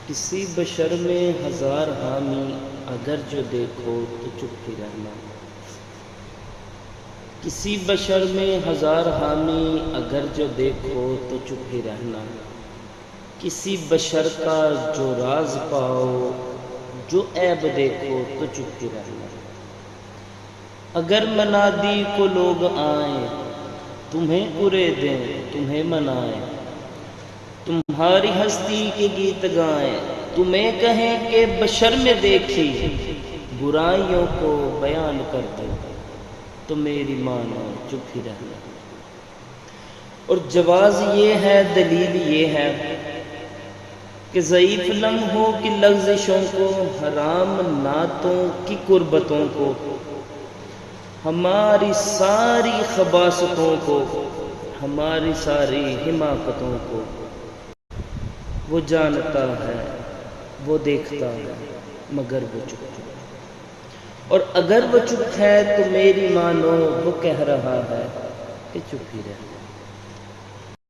کسی بشر میں ہزار حامی اگر جو دیکھو تو چپ ہی رہنا۔ کسی بشر میں ہزار حامی اگر جو دیکھو تو چپ ہی رہنا۔ کسی بشر کا جو راز پاؤ جو عیب دیکھو تو چپ ہی رہنا۔ اگر منادی کو لوگ آئیں تمہیں پورے دیں تمہیں منائیں، تمہاری ہستی کے گیت گائیں، تمہیں کہیں کہ بشر میں دیکھی برائیوں کو بیان کر دیں، تو میری مانو چپ ہی رہنا۔ اور جواز یہ ہے، دلیل یہ ہے کہ ضعیف لمحوں کی لغزشوں کو، حرام نعتوں کی قربتوں کو، ہماری ساری خباثتوں کو، ہماری ساری حماقتوں کو وہ جانتا ہے، وہ دیکھتا ہے، مگر وہ چپ ہے۔ اور اگر وہ چپ ہے تو میری مانو وہ کہہ رہا ہے کہ چپ ہی رہے۔